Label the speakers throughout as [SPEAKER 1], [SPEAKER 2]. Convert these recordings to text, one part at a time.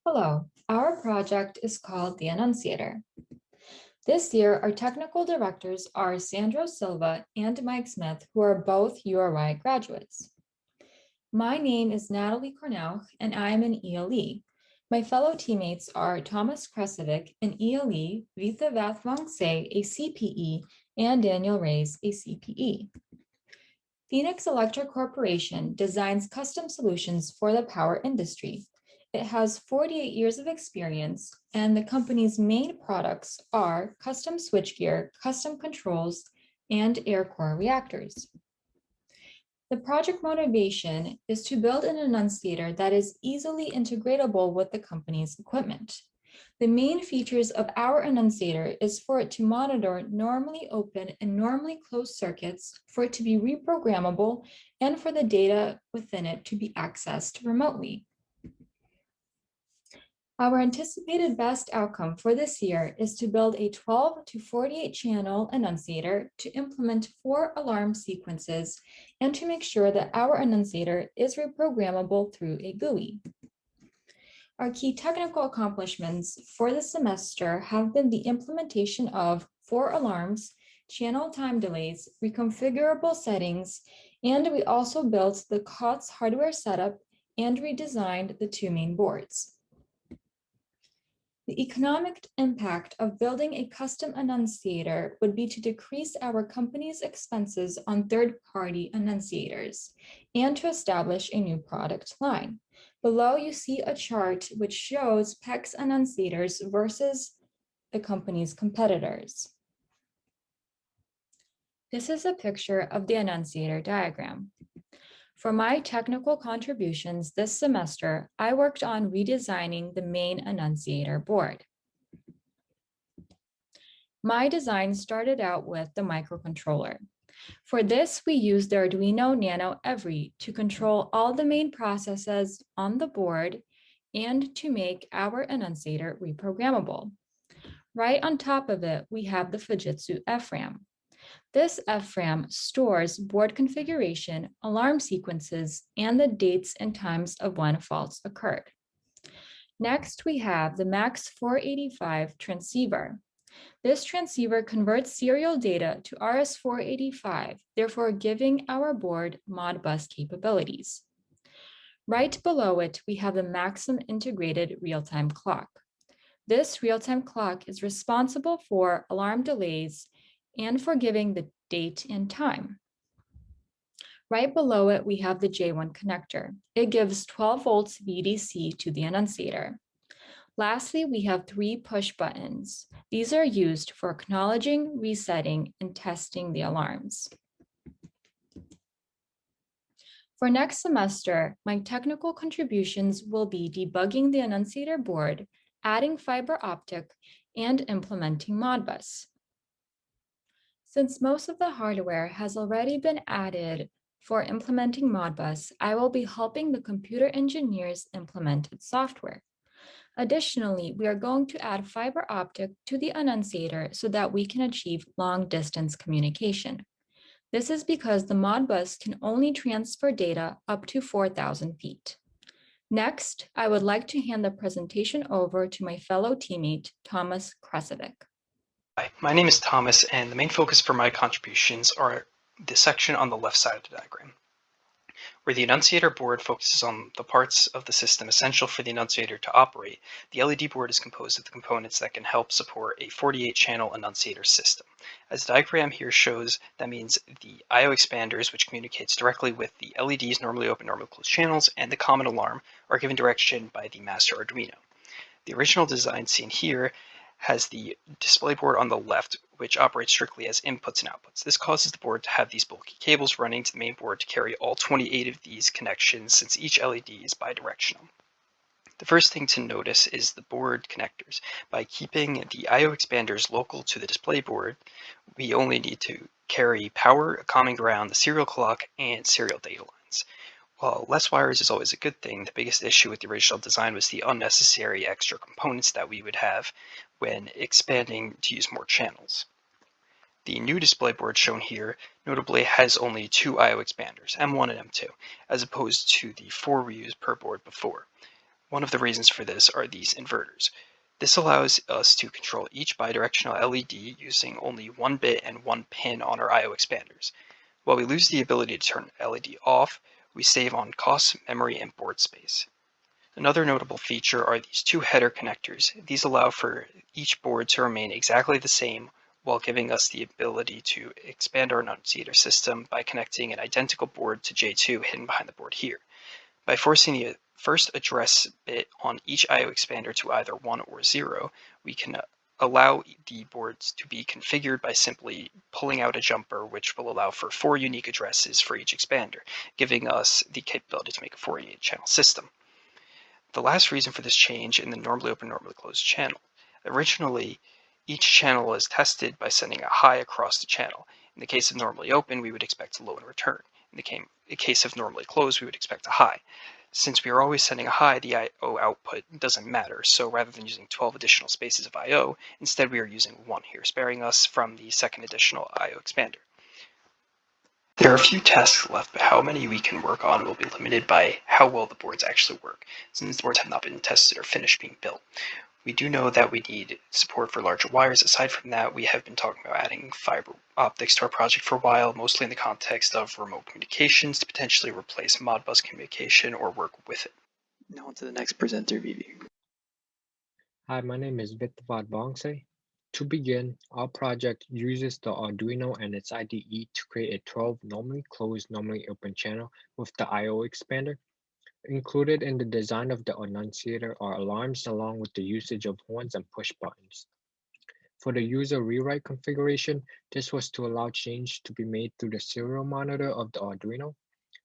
[SPEAKER 1] Hello, our project is called the Annunciator. This year, our technical directors are Sandro Silva and Mike Smith, who are both URI graduates. My name is Natalie Cornell, and I am an ELE. My fellow teammates are Thomas Kresovic, an ELE, Vitha Vathwangse, a CPE, and Daniel Reyes, a CPE. Phoenix Electric Corporation designs custom solutions for the power industry. It has 48 years of experience, and the company's main products are custom switchgear, custom controls, and air core reactors. The project motivation is to build an annunciator that is easily integratable with the company's equipment. The main features of our annunciator is for it to monitor normally open and normally closed circuits, for it to be reprogrammable, and for the data within it to be accessed remotely. Our anticipated best outcome for this year is to build a 12 to 48 channel annunciator to implement 4 alarm sequences and to make sure that our annunciator is reprogrammable through a GUI. Our key technical accomplishments for the semester have been the implementation of 4 alarms, channel time delays, reconfigurable settings, and we also built the COTS hardware setup and redesigned the 2 main boards. The economic impact of building a custom annunciator would be to decrease our company's expenses on third-party annunciators and to establish a new product line. Below, you see a chart which shows PEX annunciators versus the company's competitors. This is a picture of the Annunciator diagram. For my technical contributions this semester, I worked on redesigning the main annunciator board. My design started out with the microcontroller. For this, we used the Arduino Nano Every to control all the main processes on the board and to make our annunciator reprogrammable. Right on top of it, we have the Fujitsu FRAM. This FRAM stores board configuration, alarm sequences, and the dates and times of when faults occurred. Next, we have the MAX 485 transceiver. This transceiver converts serial data to RS-485, therefore giving our board Modbus capabilities. Right below it, we have the Maxim integrated real-time clock. This real-time clock is responsible for alarm delays and for giving the date and time. Right below it, we have the J1 connector. It gives 12 volts VDC to the annunciator. Lastly, we have 3 push buttons. These are used for acknowledging, resetting, and testing the alarms. For next semester, my technical contributions will be debugging the annunciator board, adding fiber optic, and implementing Modbus. Since most of the hardware has already been added for implementing Modbus, I will be helping the computer engineers implement its software. Additionally, we are going to add fiber optic to the annunciator so that we can achieve long-distance communication. This is because the Modbus can only transfer data up to 4,000 feet. Next, I would like to hand the presentation over to my fellow teammate, Thomas Kresovic.
[SPEAKER 2] Hi, my name is Thomas, and the main focus for my contributions are the section on the left side of the diagram, where the annunciator board focuses on the parts of the system essential for the annunciator to operate. The LED board is composed of the components that can help support a 48-channel annunciator system. As the diagram here shows, that means the I/O expanders, which communicates directly with the LED's normally open, normally closed channels, and the common alarm are given direction by the master Arduino. The original design seen here has the display board on the left, which operates strictly as inputs and outputs. This causes the board to have these bulky cables running to the main board to carry all 28 of these connections, since each LED is bidirectional. The first thing to notice is the board connectors. By keeping the I/O expanders local to the display board, we only need to carry power, a common ground, the serial clock, and serial data lines. While less wires is always a good thing, the biggest issue with the original design was the unnecessary extra components that we would have when expanding to use more channels. The new display board shown here notably has only 2 I/O expanders, M1 and M2, as opposed to the 4 we used per board before. One of the reasons for this are these inverters. This allows us to control each bidirectional LED using only 1 bit and 1 pin on our I/O expanders. While we lose the ability to turn LED off, we save on cost, memory, and board space. Another notable feature are these two header connectors. These allow for each board to remain exactly the same while giving us the ability to expand our Annunciator system by connecting an identical board to J2 hidden behind the board here. By forcing the first address bit on each I/O expander to either 1 or 0, we can allow the boards to be configured by simply pulling out a jumper, which will allow for 4 unique addresses for each expander, giving us the capability to make a 48-channel system. The last reason for this change in the normally open, normally closed channel. Originally, each channel was tested by sending a high across the channel. In the case of normally open, we would expect a low in return. In the case of normally closed, we would expect a high. Since we are always sending a high, the I/O output doesn't matter, so rather than using 12 additional spaces of I/O, instead we are using 1 here, sparing us from the second additional I/O expander. There are a few tasks left, but how many we can work on will be limited by how well the boards actually work, since the boards have not been tested or finished being built. We do know that we need support for larger wires. Aside from that, we have been talking about adding fiber optics to our project for a while, mostly in the context of remote communications to potentially replace Modbus communication or work with it. Now on to the next presenter, Vivi.
[SPEAKER 3] Hi, my name is Vitavad Bongse. To begin, our project uses the Arduino and its IDE to create a 12 normally closed, normally open channel with the I/O expander. Included in the design of the Annunciator are alarms along with the usage of horns and push buttons. For the user rewrite configuration, this was to allow change to be made through the serial monitor of the Arduino.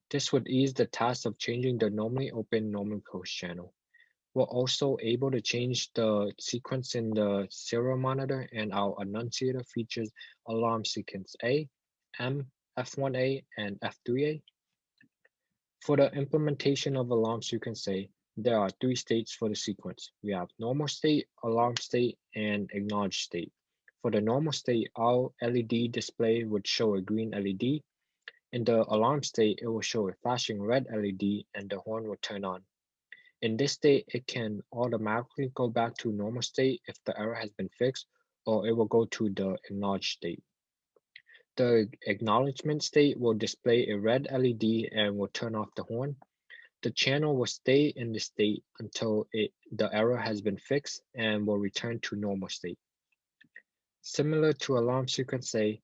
[SPEAKER 3] This would ease the task of changing the normally open, normally closed channel. We're also able to change the sequence in the serial monitor, and our Annunciator features alarm sequence A, M, F1A, and F3A. For the implementation of alarm sequence A, there are 3 states for the sequence. We have normal state, alarm state, and acknowledge state. For the normal state, our LED display would show a green LED. In the alarm state, it will show a flashing red LED and the horn will turn on. In this state, it can automatically go back to normal state if the error has been fixed, or it will go to the acknowledge state. The acknowledgement state will display a red LED and will turn off the horn. The channel will stay in this state until the error has been fixed and will return to normal state. Similar to alarm sequence A,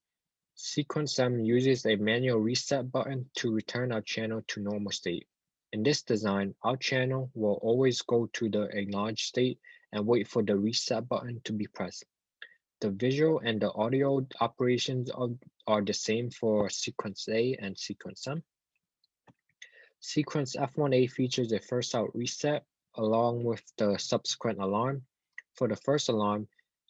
[SPEAKER 3] Sequence M uses a manual reset button to return our channel to normal state. In this design, our channel will always go to the acknowledge state and wait for the reset button to be pressed. The visual and the audio operations are the same for Sequence A and Sequence M. Sequence F1A features a first out reset along with the subsequent alarm. For the first alarm,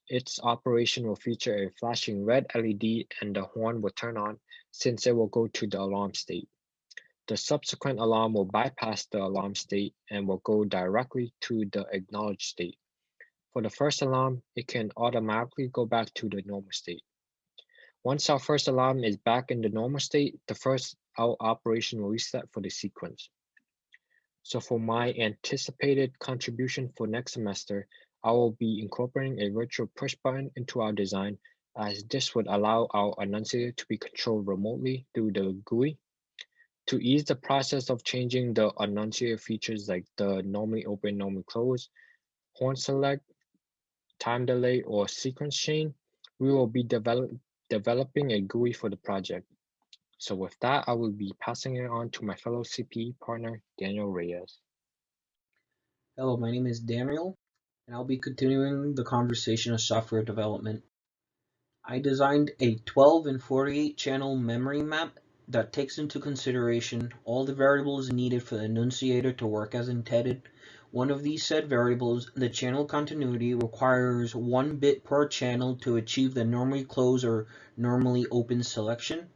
[SPEAKER 3] its operation will feature a flashing red LED and the horn will turn on since it will go to the alarm state. The subsequent alarm will bypass the alarm state and will go directly to the acknowledge state. For the first alarm, it can automatically go back to the normal state. Once our first alarm is back in the normal state, the first out operation will reset for the sequence. So for my anticipated contribution for next semester, I will be incorporating a virtual push button into our design, as this would allow our Annunciator to be controlled remotely through the GUI. To ease the process of changing the Annunciator features like the normally open, normally closed, horn select, time delay, or sequence chain, we will be developing a GUI for the project. So with that, I will be passing it on to my fellow CPE partner, Daniel Reyes.
[SPEAKER 4] Hello, my name is Daniel, and I'll be continuing the conversation of software development. I designed a 12 and 48 channel memory map that takes into consideration all the variables needed for the Annunciator to work as intended. One of these said variables, the channel continuity, requires 1 bit per channel to achieve the normally closed or normally open selection.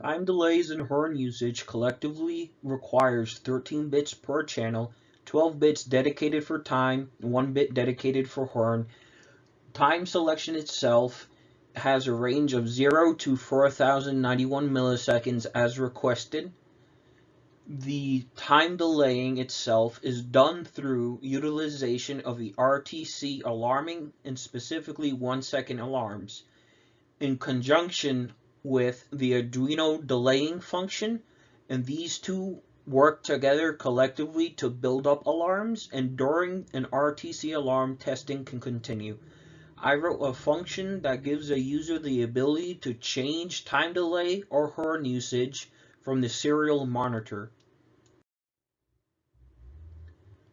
[SPEAKER 4] Time delays and horn usage collectively requires 13 bits per channel, 12 bits dedicated for time, 1 bit dedicated for horn. Time selection itself has a range of 0 to 4091 milliseconds as requested. The time delaying itself is done through utilization of the RTC alarming and specifically 1-second alarms in conjunction with the Arduino delaying function, and these two work together collectively to build up alarms, and during an RTC alarm, testing can continue. I wrote a function that gives a user the ability to change time delay or horn usage from the serial monitor.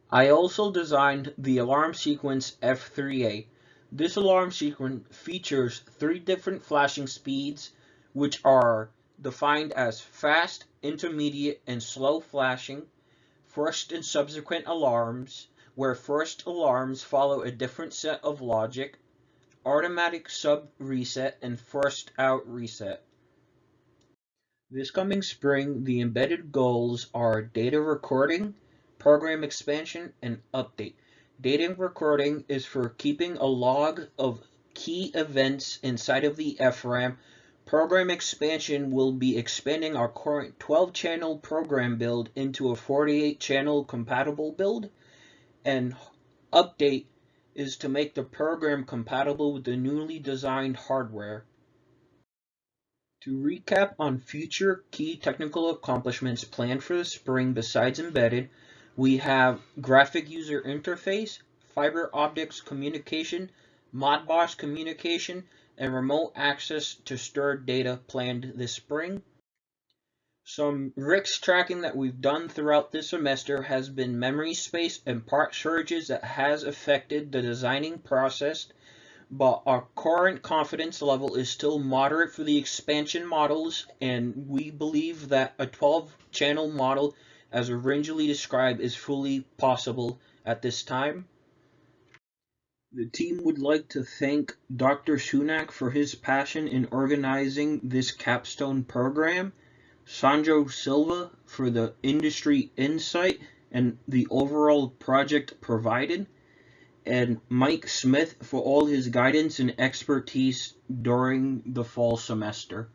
[SPEAKER 4] I also designed the alarm sequence F3A. This alarm sequence features 3 different flashing speeds, which are defined as fast, intermediate, and slow flashing, first and subsequent alarms, where first alarms follow a different set of logic, automatic sub reset, and first out reset. This coming spring, the embedded goals are data recording, program expansion, and update. Data recording is for keeping a log of key events inside of the FRAM. Program expansion will be expanding our current 12-channel program build into a 48-channel compatible build, and update is to make the program compatible with the newly designed hardware. To recap on future key technical accomplishments planned for the spring besides embedded, we have graphic user interface, fiber optics communication, Modbus communication, and remote access to stored data planned this spring. Some RIX tracking that we've done throughout this semester has been memory space and part shortages that has affected the designing process, but our current confidence level is still moderate for the expansion models, and we believe that a 12-channel model, as originally described, is fully possible at this time. The team would like to thank Dr. Sunak for his passion in organizing this capstone program, Sandro Silva for the industry insight and the overall project provided, and Mike Smith for all his guidance and expertise during the fall semester.